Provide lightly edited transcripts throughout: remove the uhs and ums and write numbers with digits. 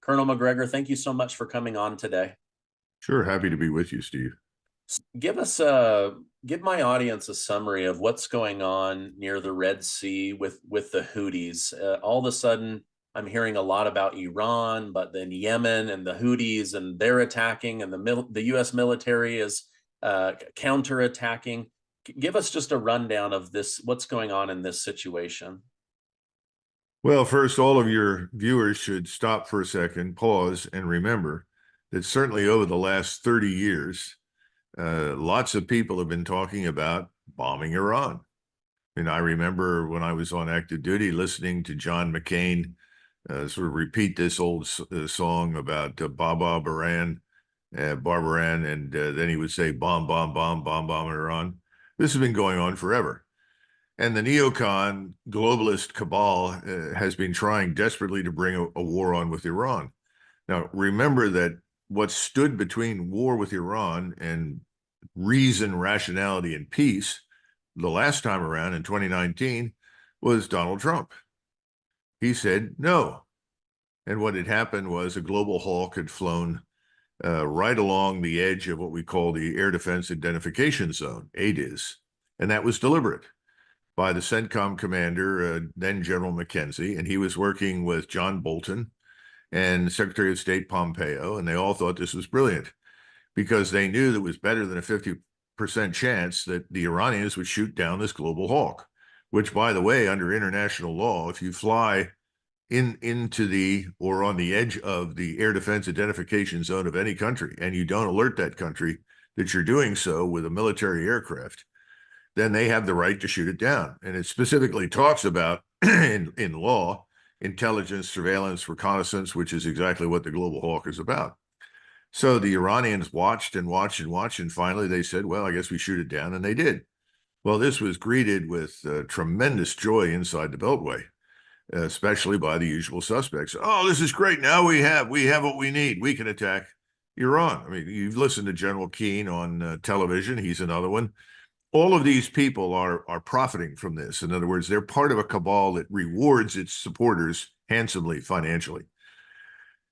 Colonel Macgregor, thank you so much for coming on today. Sure, happy to be with you, Steve. Give my audience a summary of what's going on near the Red Sea with the Houthis. All of a sudden, I'm hearing a lot about Iran, but then Yemen and the Houthis, and they're attacking, and the U.S. military is counterattacking. Give us just a rundown of this, what's going on in this situation. Well, first, all of your viewers should stop for a second, pause, and remember that certainly over the last 30 years, lots of people have been talking about bombing Iran. And I remember when I was on active duty listening to John McCain sort of repeat this old song about Baba Baran, Barbaran, and then he would say bomb, bomb, bomb, bomb, bomb Iran. This has been going on forever. And the neocon globalist cabal has been trying desperately to bring a war on with Iran. Now, remember that what stood between war with Iran and reason, rationality, and peace the last time around in 2019 was Donald Trump. He said no. And what had happened was a global hawk had flown right along the edge of what we call the Air Defense Identification Zone, ADIZ. And that was deliberate by the CENTCOM commander, then General McKenzie, and he was working with John Bolton and Secretary of State Pompeo, and they all thought this was brilliant because they knew that it was better than a 50% chance that the Iranians would shoot down this global hawk, which, by the way, under international law, if you fly into the or on the edge of the air defense identification zone of any country and you don't alert that country that you're doing so with a military aircraft, then they have the right to shoot it down. And it specifically talks about in law, intelligence, surveillance, reconnaissance, which is exactly what the global hawk is about. So the Iranians watched and watched and watched, and finally they said, well, I guess we shoot it down, and they did. Well, this was greeted with tremendous joy inside the Beltway, especially by the usual suspects. Oh, this is great. Now we have what we need. We can attack Iran. I mean, you've listened to General Keane on television. He's another one. All of these people are profiting from this. In other words, they're part of a cabal that rewards its supporters handsomely financially.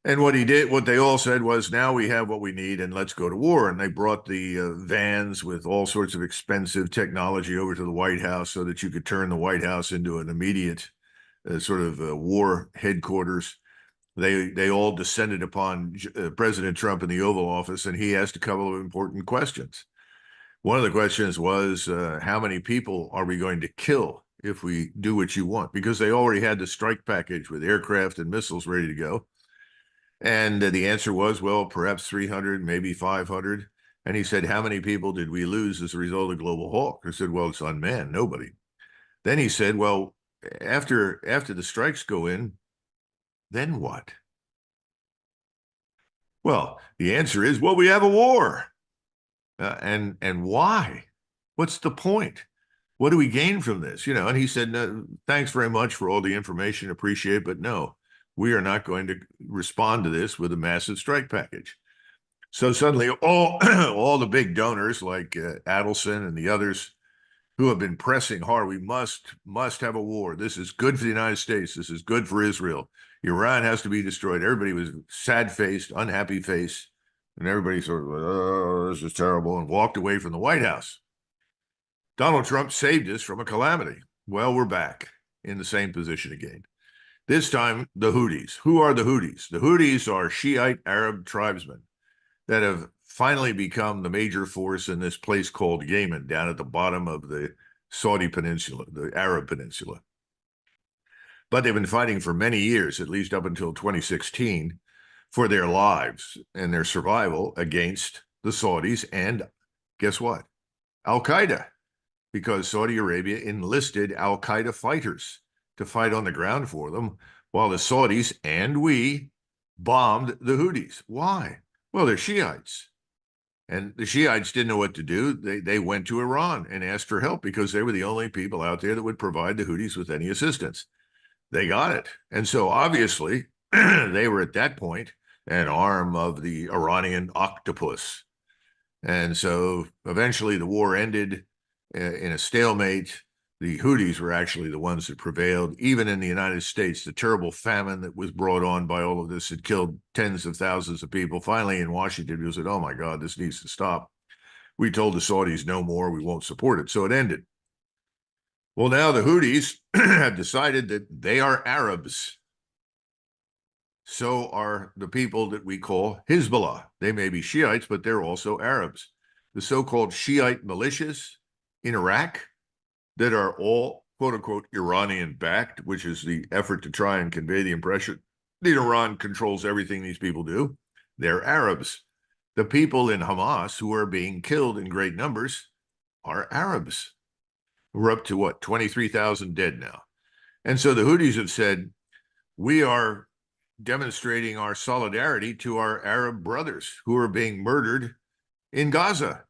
And what they all said was, now we have what we need and let's go to war. And they brought the vans with all sorts of expensive technology over to the White House so that you could turn the White House into an immediate sort of war headquarters. They all descended upon President Trump in the Oval Office, and he asked a couple of important questions. One of the questions was, how many people are we going to kill if we do what you want? Because they already had the strike package with aircraft and missiles ready to go. And the answer was, well, perhaps 300, maybe 500. And he said, how many people did we lose as a result of Global Hawk? I said, well, it's unmanned, nobody. Then he said, well, after the strikes go in, then what? Well, the answer is, well, we have a war. And why? What's the point? What do we gain from this? And he said, no, thanks very much for all the information, appreciate it, but no, we are not going to respond to this with a massive strike package. So suddenly all the big donors like Adelson and the others who have been pressing hard, we must have a war. This is good for the United States. This is good for Israel. Iran has to be destroyed. Everybody was sad-faced, unhappy face. And everybody sort of, oh, this is terrible, and walked away from the White House. Donald Trump saved us from a calamity. Well, we're back in the same position again. This time, the Houthis. Who are the Houthis? The Houthis are Shiite Arab tribesmen that have finally become the major force in this place called Yemen, down at the bottom of the Saudi Peninsula, the Arab Peninsula. But they've been fighting for many years, at least up until 2016, for their lives and their survival against the Saudis and, guess what? Al-Qaeda, because Saudi Arabia enlisted Al-Qaeda fighters to fight on the ground for them, while the Saudis and we bombed the Houthis. Why? Well, they're Shiites. And the Shiites didn't know what to do. They went to Iran and asked for help because they were the only people out there that would provide the Houthis with any assistance. They got it. And so obviously they were at that point an arm of the Iranian octopus. And so eventually the war ended in a stalemate. the Houthis were actually the ones that prevailed. Even in the United States, the terrible famine that was brought on by all of this had killed tens of thousands of people. Finally, in Washington, we said, oh my God, this needs to stop. We told the Saudis no more, we won't support it. So it ended. Well, now the Houthis have decided that they are Arabs. So are the people that we call Hezbollah. They may be Shiites, but they're also Arabs. The so-called Shiite militias in Iraq that are all, quote unquote, Iranian backed, which is the effort to try and convey the impression that Iran controls everything these people do. They're Arabs. The people in Hamas who are being killed in great numbers are Arabs. We're up to what, 23,000 dead now. And so the Houthis have said, we are demonstrating our solidarity to our Arab brothers who are being murdered in Gaza.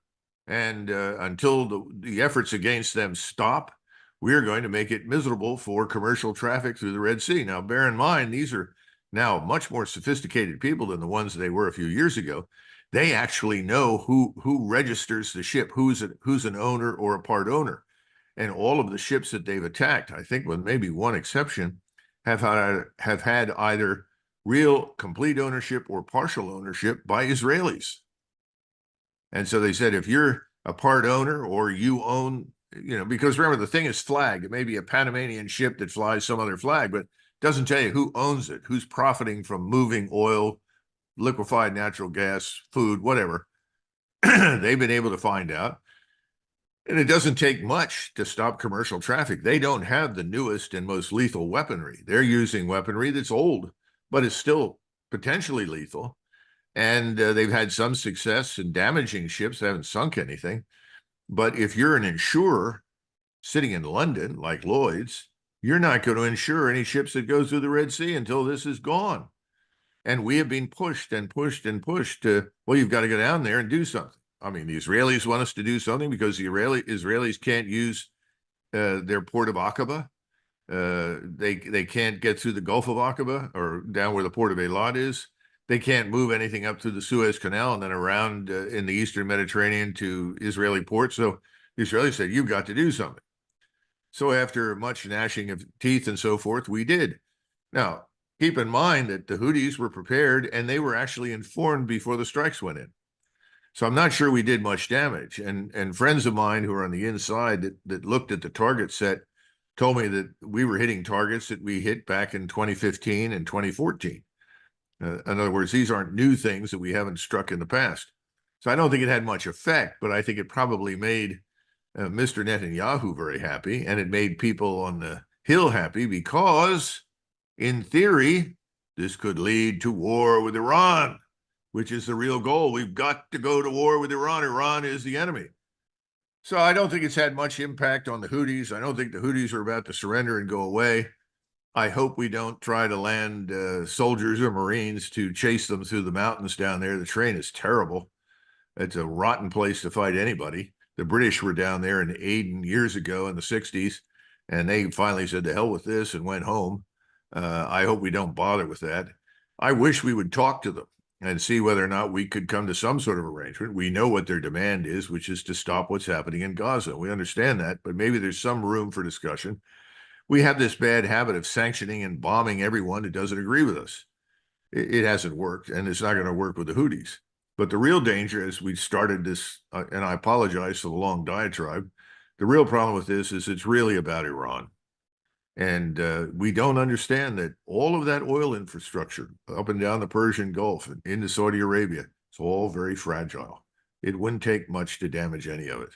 And until the efforts against them stop, we are going to make it miserable for commercial traffic through the Red Sea. Now, bear in mind, these are now much more sophisticated people than the ones they were a few years ago. They actually know who registers the ship, who's an owner or a part owner. And all of the ships that they've attacked, I think with maybe one exception, have had either real complete ownership or partial ownership by Israelis. And so they said, if you're a part owner or you own, because remember, the thing is flag. It may be a Panamanian ship that flies some other flag, but it doesn't tell you who owns it, who's profiting from moving oil, liquefied natural gas, food, whatever. They've been able to find out. And it doesn't take much to stop commercial traffic. They don't have the newest and most lethal weaponry. They're using weaponry that's old, but is still potentially lethal. And they've had some success in damaging ships. They haven't sunk anything. But if you're an insurer sitting in London, like Lloyd's, you're not going to insure any ships that go through the Red Sea until this is gone. And we have been pushed and pushed and pushed to, well, you've got to go down there and do something. I mean, the Israelis want us to do something because the Israelis can't use their port of Aqaba. They can't get through the Gulf of Aqaba or down where the port of Eilat is. They can't move anything up through the Suez Canal and then around in the Eastern Mediterranean to Israeli ports. So the Israelis said, you've got to do something. So after much gnashing of teeth and so forth, we did. Now, keep in mind that the Houthis were prepared and they were actually informed before the strikes went in. So I'm not sure we did much damage. And friends of mine who are on the inside that looked at the target set told me that we were hitting targets that we hit back in 2015 and 2014. In other words, these aren't new things that we haven't struck in the past. So I don't think it had much effect, but I think it probably made Mr. Netanyahu very happy, and it made people on the Hill happy because, in theory, this could lead to war with Iran, which is the real goal. We've got to go to war with Iran. Iran is the enemy. So I don't think it's had much impact on the Houthis. I don't think the Houthis are about to surrender and go away. I hope we don't try to land soldiers or Marines to chase them through the mountains down there. The terrain is terrible. It's a rotten place to fight anybody. The British were down there in Aden years ago in the 60s, and they finally said, to hell with this, and went home. I hope we don't bother with that. I wish we would talk to them and see whether or not we could come to some sort of arrangement. We know what their demand is, which is to stop what's happening in Gaza. We understand that, but maybe there's some room for discussion. We have this bad habit of sanctioning and bombing everyone who doesn't agree with us. It hasn't worked, and it's not going to work with the Houthis. But the real danger is we started this, and I apologize for the long diatribe. The real problem with this is it's really about Iran. And we don't understand that all of that oil infrastructure up and down the Persian Gulf and into Saudi Arabia, it's all very fragile. It wouldn't take much to damage any of it.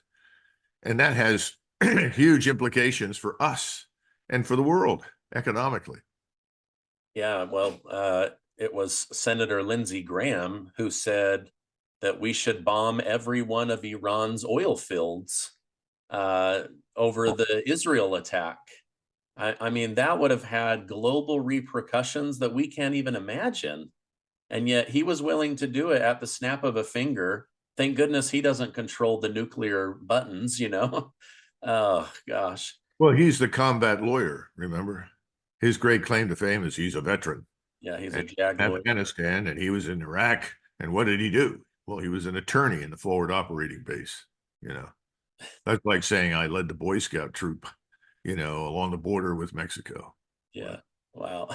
And that has huge implications for us and for the world economically. Yeah, well, it was Senator Lindsey Graham who said that we should bomb every one of Iran's oil fields over the Israel attack. I mean, that would have had global repercussions that we can't even imagine. And yet he was willing to do it at the snap of a finger. Thank goodness he doesn't control the nuclear buttons, you know? Oh, gosh. Well, he's the combat lawyer, remember? His great claim to fame is he's a veteran. Yeah, he's a And JAG lawyer. Afghanistan, and he was in Iraq. And what did he do? Well, he was an attorney in the forward operating base. That's like saying I led the Boy Scout troop. along the border with Mexico. Yeah. Wow.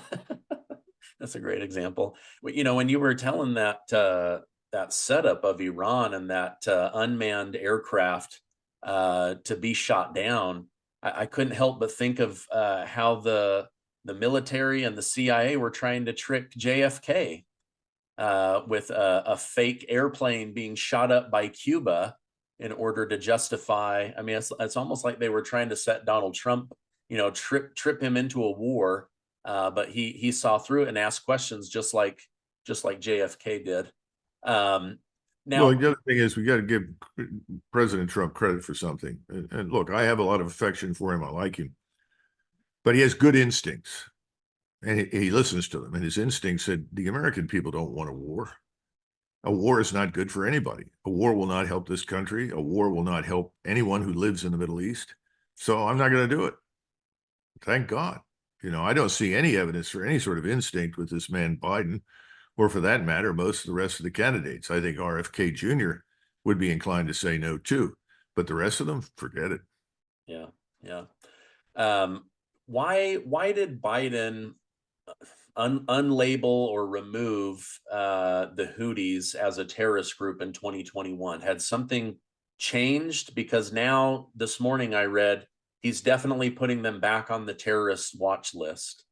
That's a great example. When you were telling that setup of Iran and that unmanned aircraft to be shot down, I couldn't help but think of how the military and the CIA were trying to trick JFK with a fake airplane being shot up by Cuba in order to justify. I mean, it's almost like they were trying to set Donald Trump, trip him into a war, but he saw through it and asked questions just like JFK did. Um, Well, Now, the other thing is we got to give President Trump credit for something. And look, I have a lot of affection for him. I like him, but he has good instincts, and he listens to them. And his instincts said the American people don't want a war. A war is not good for anybody. A war will not help this country. A war will not help anyone who lives in the Middle East. So I'm not going to do it. Thank God. I don't see any evidence for any sort of instinct with this man Biden, or for that matter, most of the rest of the candidates. I think RFK Jr. would be inclined to say no too, but the rest of them, forget it. yeah, yeah. Um, why did Biden unlabel or remove the Houthis as a terrorist group in 2021? Had something changed? Because now this morning I read he's definitely putting them back on the terrorist watch list.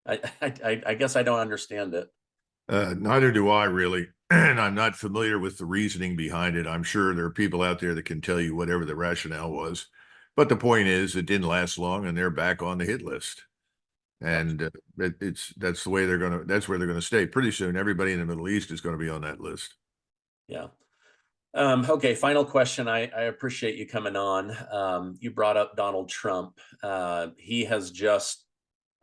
I guess I don't understand it. Neither do I really. And I'm not familiar with the reasoning behind it. I'm sure there are people out there that can tell you whatever the rationale was. But the point is, it didn't last long, and they're back on the hit list. Gotcha. And that's the way that's where they're gonna stay. Pretty soon, everybody in the Middle East is going to be on that list. Yeah. Okay, final question. I appreciate you coming on. You brought up Donald Trump. He has just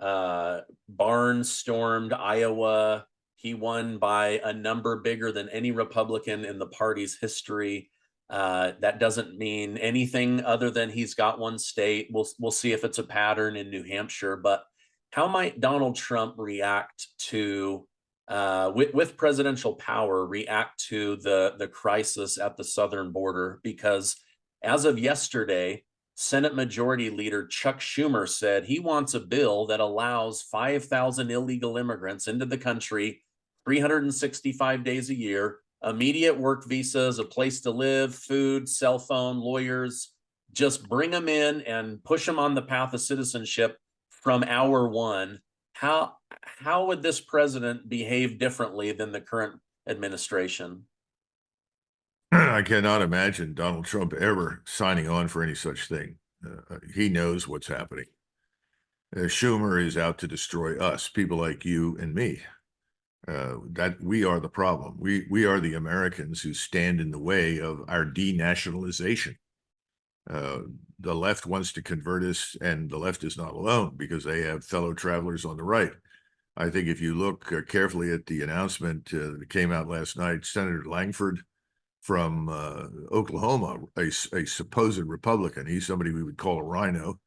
barnstormed Iowa. He won by a number bigger than any Republican in the party's history. That doesn't mean anything other than he's got one state. We'll see if it's a pattern in New Hampshire. But how might Donald Trump react to with presidential power react to the crisis at the southern border? Because as of yesterday, Senate Majority Leader Chuck Schumer said he wants a bill that allows 5,000 illegal immigrants into the country 365 days a year, immediate work visas, a place to live, food, cell phone, lawyers. Just bring them in and push them on the path of citizenship from hour one. How would this president behave differently than the current administration? I cannot imagine Donald Trump ever signing on for any such thing. He knows what's happening. Schumer is out to destroy us, people like you and me. That we are the problem. We are the Americans who stand in the way of our denationalization. Uh, the left wants to convert us, and the left is not alone because they have fellow travelers on the right. I think if you look carefully at the announcement that came out last night, Senator Langford from Oklahoma, a supposed Republican, he's somebody we would call a rhino,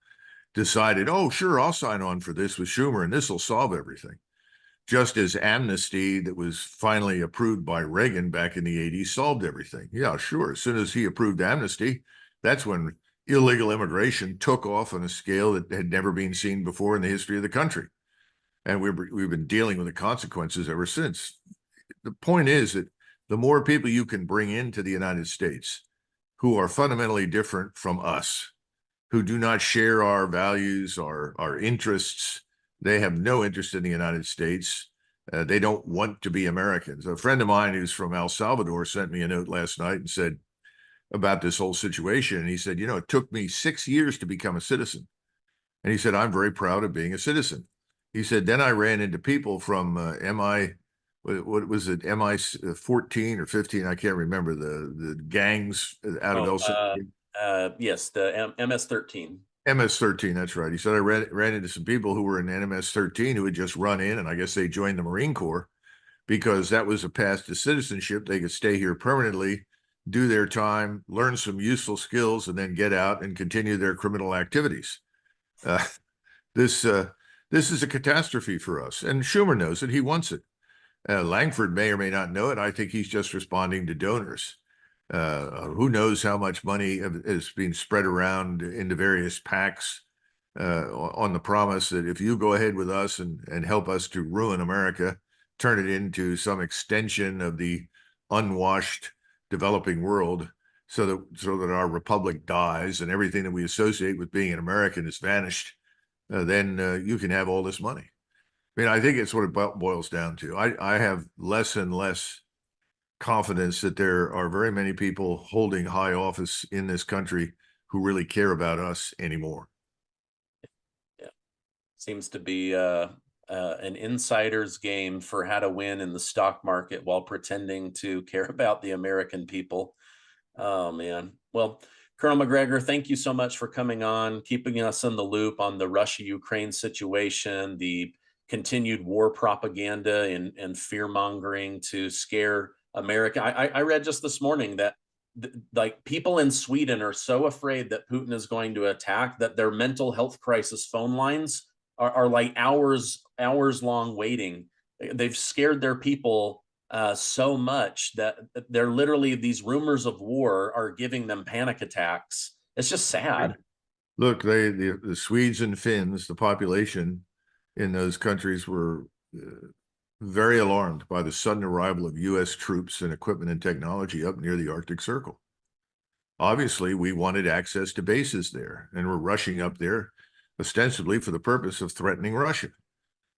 decided, oh, sure, I'll sign on for this with Schumer, and this will solve everything. Just as amnesty that was finally approved by Reagan back in the 80s solved everything. Yeah, sure. As soon as he approved amnesty, that's when illegal immigration took off on a scale that had never been seen before in the history of the country. And we've been dealing with the consequences ever since. The point is that the more people you can bring into the United States who are fundamentally different from us, who do not share our values, our interests, they have no interest in the United States. They don't want to be Americans. A friend of mine who's from El Salvador sent me a note last night and said about this whole situation. And he said, it took me 6 years to become a citizen. And he said, I'm very proud of being a citizen. He said, then I ran into people from what was it, MI 14 or 15? I can't remember the gangs out of Oh, El Salvador. yes, the MS-13. MS-13, that's right. He said I ran into some people who were in MS-13 who had just run in, and I guess they joined the Marine Corps because that was a path to citizenship. They could stay here permanently, do their time, learn some useful skills, and then get out and continue their criminal activities. Uh, this this is a catastrophe for us, and Schumer knows it. He wants it. Langford may or may not know it. I think he's just responding to donors. Who knows how much money is being spread around into various PACs on the promise that if you go ahead with us and help us to ruin America, turn it into some extension of the unwashed developing world, so that our republic dies and everything that we associate with being an American is vanished, then you can have all this money. I mean, I think it's what it boils down to. I have less and less confidence that there are very many people holding high office in this country who really care about us anymore. Yeah. Seems to be an insider's game for how to win in the stock market while pretending to care about the American people. Oh man. Well, Colonel Macgregor, thank you so much for coming on, keeping us in the loop on the Russia-Ukraine situation, the continued war propaganda and fear mongering to scare America. I read just this morning that like people in Sweden are so afraid that Putin is going to attack that their mental health crisis phone lines are like hours long waiting. They've scared their people so much that they're literally, these rumors of war are giving them panic attacks. It's just sad. Look, the Swedes and Finns, the population in those countries were very alarmed by the sudden arrival of U.S. troops and equipment and technology up near the Arctic Circle. Obviously, we wanted access to bases there, and we're rushing up there ostensibly for the purpose of threatening Russia.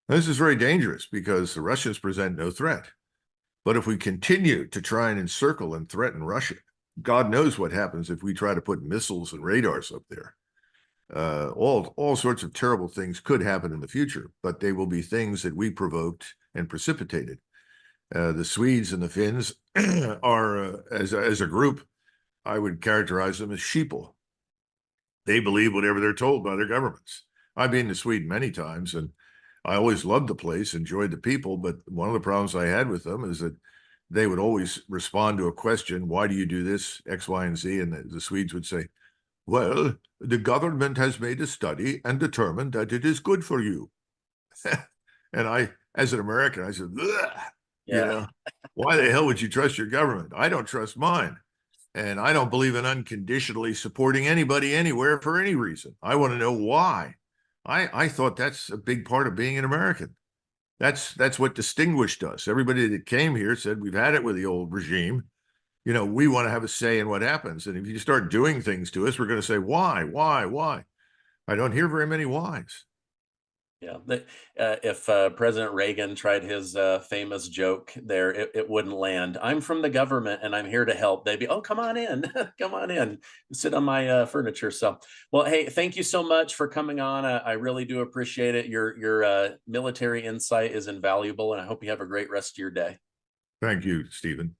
This is very dangerous because the Russians present no threat. But if we continue to try and encircle and threaten Russia, God knows what happens if we try to put missiles and radars up there. All sorts of terrible things could happen in the future, but they will be things that we provoked and precipitated. The Swedes and the Finns are, as a group, I would characterize them as sheeple. They believe whatever they're told by their governments. I've been to Sweden many times, and I always loved the place, enjoyed the people, but one of the problems I had with them is that they would always respond to a question, why do you do this, X, Y, and Z? And the Swedes would say, well, the government has made a study and determined that it is good for you. And I, as an American, I said, ugh, Yeah. why the hell would you trust your government? I don't trust mine. And I don't believe in unconditionally supporting anybody anywhere for any reason. I want to know why. I thought that's a big part of being an American. That's what distinguished us. Everybody that came here said, we've had it with the old regime. We want to have a say in what happens. And if you start doing things to us, we're going to say, why, why? I don't hear very many whys. Yeah. If President Reagan tried his famous joke there, it wouldn't land. I'm from the government and I'm here to help. They'd be, oh, come on in. Come on in. Sit on my furniture. So, well, hey, thank you so much for coming on. I really do appreciate it. Your military insight is invaluable, and I hope you have a great rest of your day. Thank you, Stephen.